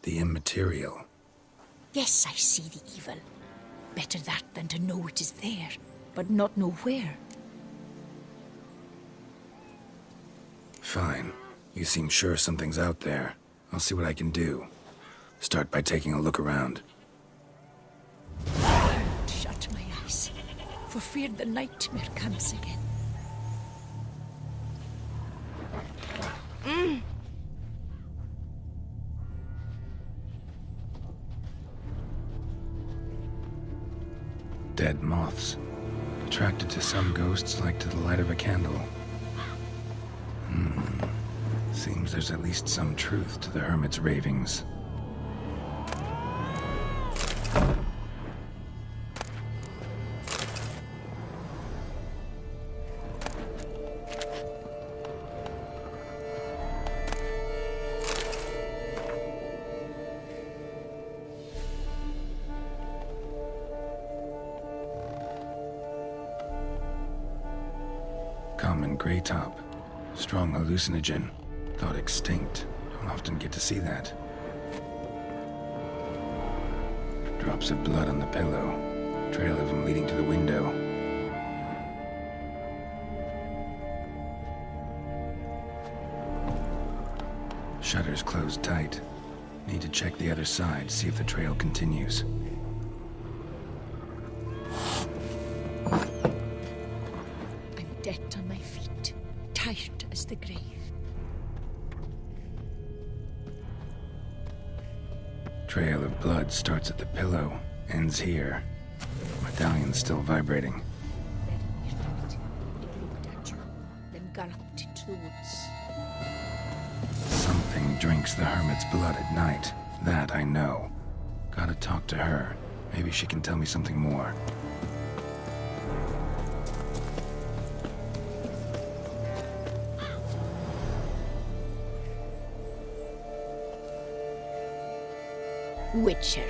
The immaterial. Yes, I see the evil. Better that than to know it is there, but not know where. Fine. You seem sure something's out there. I'll see what I can do. Start by taking a look around. Shut my eyes, for fear the nightmare comes again. Dead moths. Attracted to some ghosts like to the light of a candle. Seems there's at least some truth to the hermit's ravings. Common gray top. Strong hallucinogen. Thought extinct. Don't often get to see that. Drops of blood on the pillow. Trail of them leading to the window. Shutters closed tight. Need to check the other side, see if the trail continues. I'm dead on my feet, tired as the grave. Trail of blood starts at the pillow, ends here. Medallion's still vibrating. Very near to it. It looked at you, then galloped into the woods. Something drinks the hermit's blood at night. That I know. Gotta talk to her. Maybe she can tell me something more. Witcher.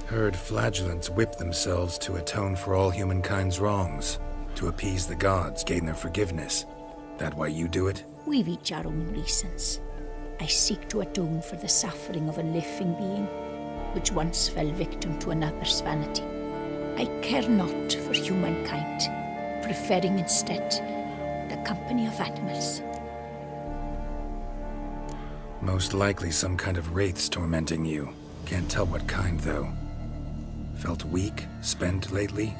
Heard flagellants whip themselves to atone for all humankind's wrongs. To appease the gods, gain their forgiveness. That why you do it? We've each our own reasons. I seek to atone for the suffering of a living being, which once fell victim to another's vanity. I care not for humankind, preferring instead the company of animals. Most likely some kind of wraiths tormenting you. Can't tell what kind, though. Felt weak, spent lately?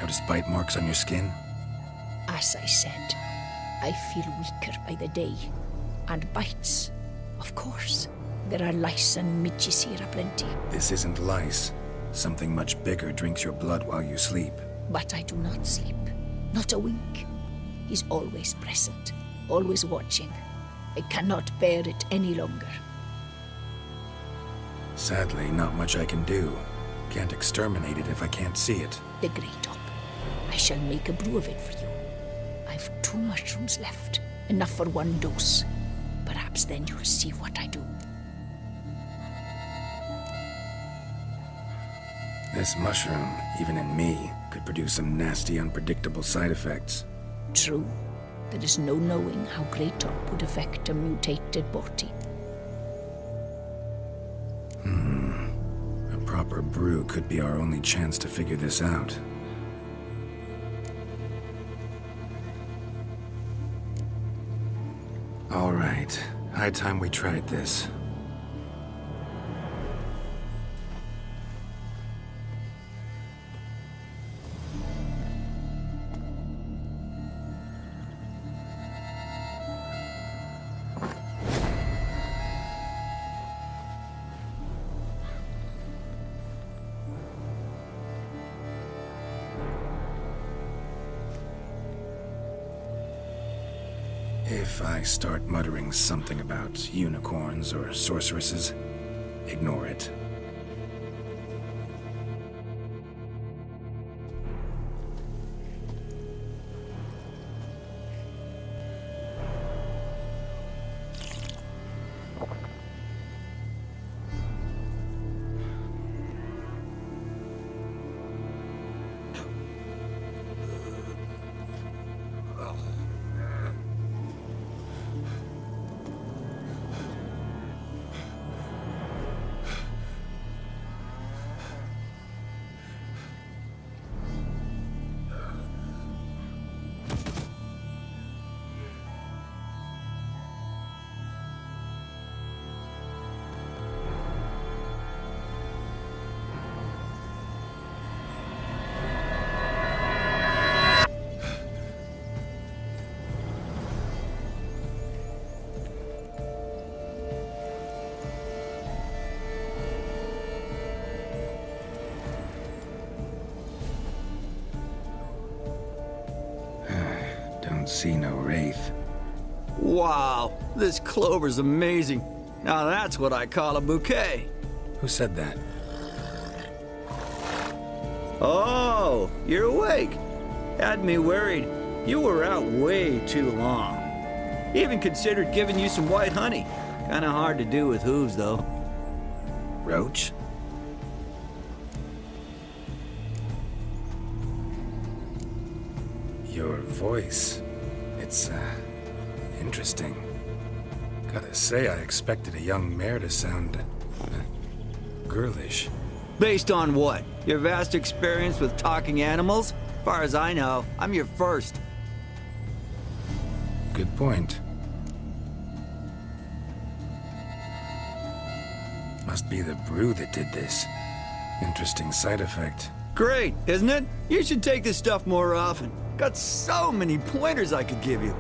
Notice bite marks on your skin? As I said, I feel weaker by the day. And bites, of course. There are lice and midges here aplenty. This isn't lice. Something much bigger drinks your blood while you sleep. But I do not sleep. Not a wink. He's always present, always watching. I cannot bear it any longer. Sadly, not much I can do. Can't exterminate it if I can't see it. The Grey Top. I shall make a brew of it for you. I've 2 mushrooms left. Enough for 1 dose. Perhaps then you'll see what I do. This mushroom, even in me, could produce some nasty, unpredictable side effects. True. There is no knowing how Grey Top would affect a mutated body. A proper brew could be our only chance to figure this out. All right. High time we tried this. If I start muttering something about unicorns or sorceresses, ignore it. see no wraith. Wow, this clover's amazing. Now that's what I call a bouquet. Who said that? Oh, you're awake. Had me worried. You were out way too long. Even considered giving you some white honey. Kinda hard to do with hooves, though. Roach? Your voice. It's, interesting. Gotta say, I expected a young mare to sound, girlish. Based on what? Your vast experience with talking animals? Far as I know, I'm your first. Good point. Must be the brew that did this. Interesting side effect. Great, isn't it? You should take this stuff more often. Got so many pointers I could give you.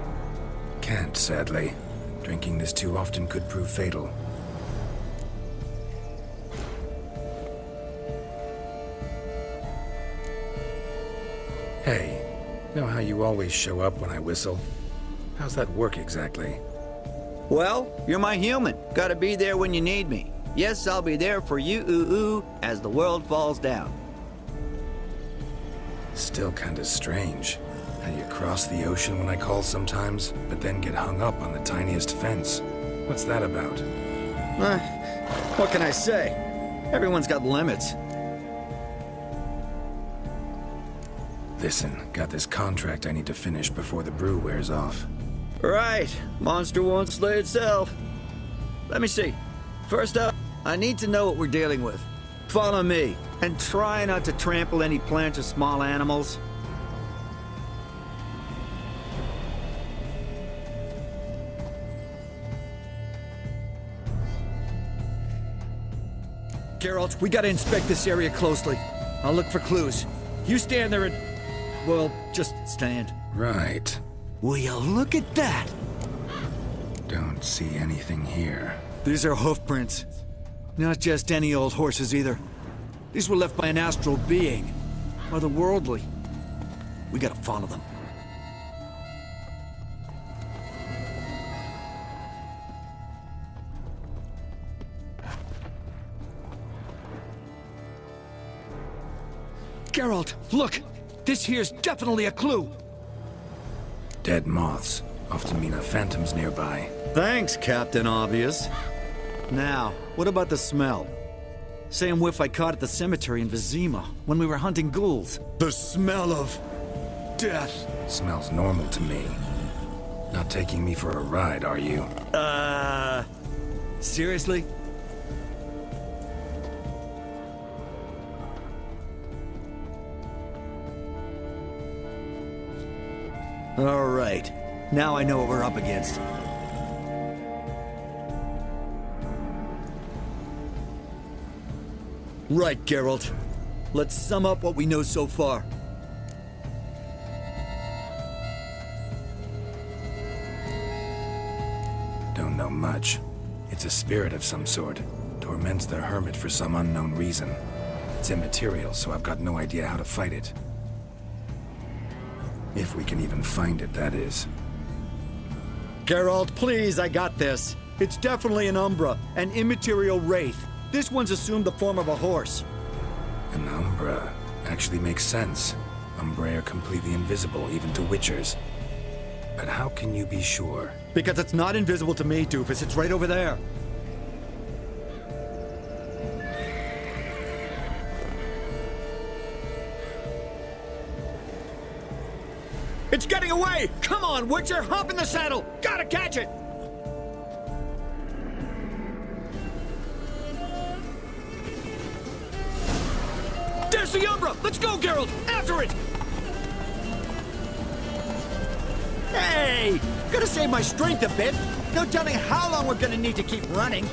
Can't, sadly. Drinking this too often could prove fatal. Hey, know how you always show up when I whistle? How's that work exactly? Well, you're my human. Gotta be there when you need me. Yes, I'll be there for you, ooh, as the world falls down. Still kinda strange. How you cross the ocean when I call sometimes, but then get hung up on the tiniest fence. What's that about? What can I say? Everyone's got limits. Listen, got this contract I need to finish before the brew wears off. Right. Monster won't slay itself. Let me see. First up, I need to know what we're dealing with. Follow me, and try not to trample any plants or small animals. Geralt, we gotta inspect this area closely. I'll look for clues. You stand there and... well, just stand. Right. Will you look at that? Don't see anything here. These are hoof prints. Not just any old horses either. These were left by an astral being. Otherworldly. We gotta follow them. Geralt, look! This here's definitely a clue! Dead moths often mean a phantom's nearby. Thanks, Captain Obvious. Now, what about the smell? Same whiff I caught at the cemetery in Vizima when we were hunting ghouls. The smell of... death. Smells normal to me. Not taking me for a ride, are you? Seriously? All right. Now I know what we're up against. Right, Geralt. Let's sum up what we know so far. Don't know much. It's a spirit of some sort. Torments the hermit for some unknown reason. It's immaterial, so I've got no idea how to fight it. If we can even find it, that is. Geralt, please, I got this. It's definitely an Umbra, an immaterial wraith. This one's assumed the form of a horse. An Umbra actually makes sense. Umbrae are completely invisible, even to Witchers. But how can you be sure? Because it's not invisible to me, Doofus. It's right over there. It's getting away! Come on, Witcher! Hop in the saddle! Gotta catch it! There's the Umbra! Let's go, Geralt! After it! Hey! Gotta save my strength a bit. No telling how long we're gonna need to keep running.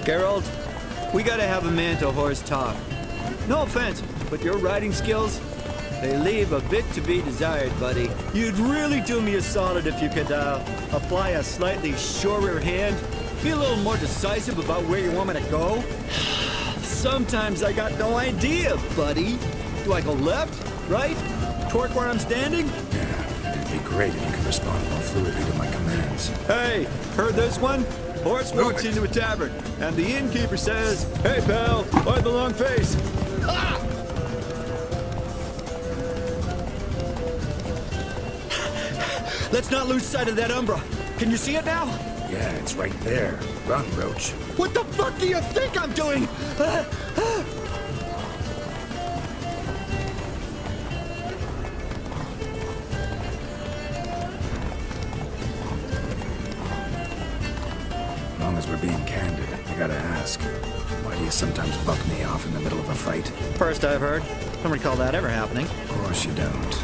Geralt, we gotta have a man-to-horse talk. No offense, but your riding skills, they leave a bit to be desired, buddy. You'd really do me a solid if you could, apply a slightly surer hand. Be a little more decisive about where you want me to go. Sometimes I got no idea, buddy. Do I go left, right, toward where I'm standing? Yeah, and it'd be great if you could respond more fluidly to my commands. Hey, heard this one? Horse walks into a tavern, and the innkeeper says, "Hey, pal, why the long face?" Ah! Let's not lose sight of that Umbra. Can you see it now? Yeah, it's right there. Run, Roach. What the fuck do you think I'm doing? As long as we're being candid, I gotta ask, why do you sometimes buck me off in the middle of a fight? First I've heard. Don't recall that ever happening. Of course you don't.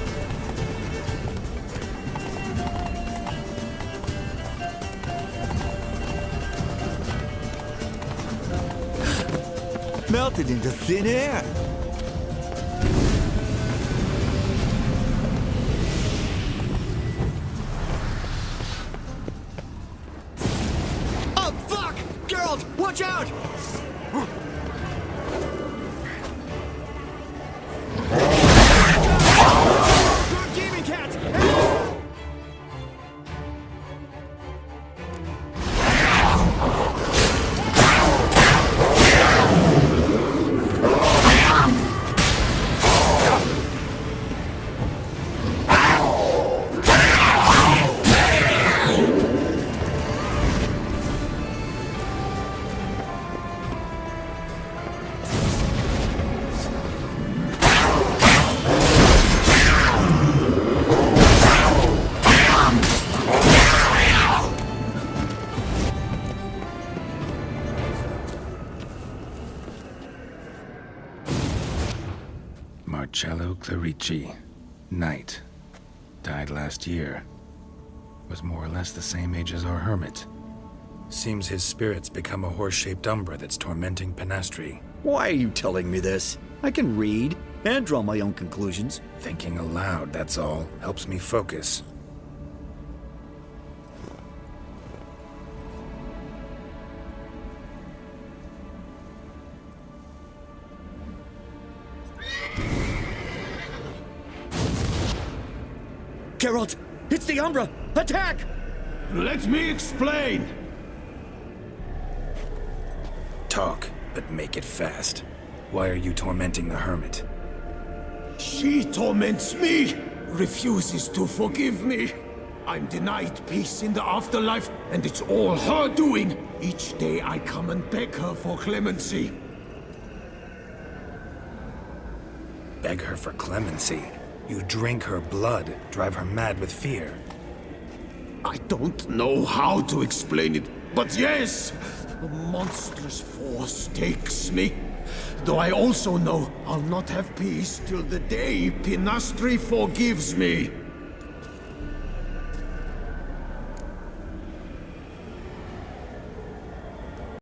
Melted into thin air. Oh, fuck! Geralt, watch out! Demon cats! Marcello Clerici, knight. Died last year. Was more or less the same age as our hermit. Seems his spirit's become a horse-shaped umbra that's tormenting Penastri. Why are you telling me this? I can read and draw my own conclusions. Thinking aloud, that's all. Helps me focus. Geralt, it's the Umbra! Attack! Let me explain. Talk, but make it fast. Why are you tormenting the hermit? She torments me, refuses to forgive me. I'm denied peace in the afterlife, and it's all her doing. Each day I come and beg her for clemency. Beg her for clemency. You drink her blood, drive her mad with fear. I don't know how to explain it, but yes, a monstrous force takes me. Though I also know I'll not have peace till the day Penastri forgives me.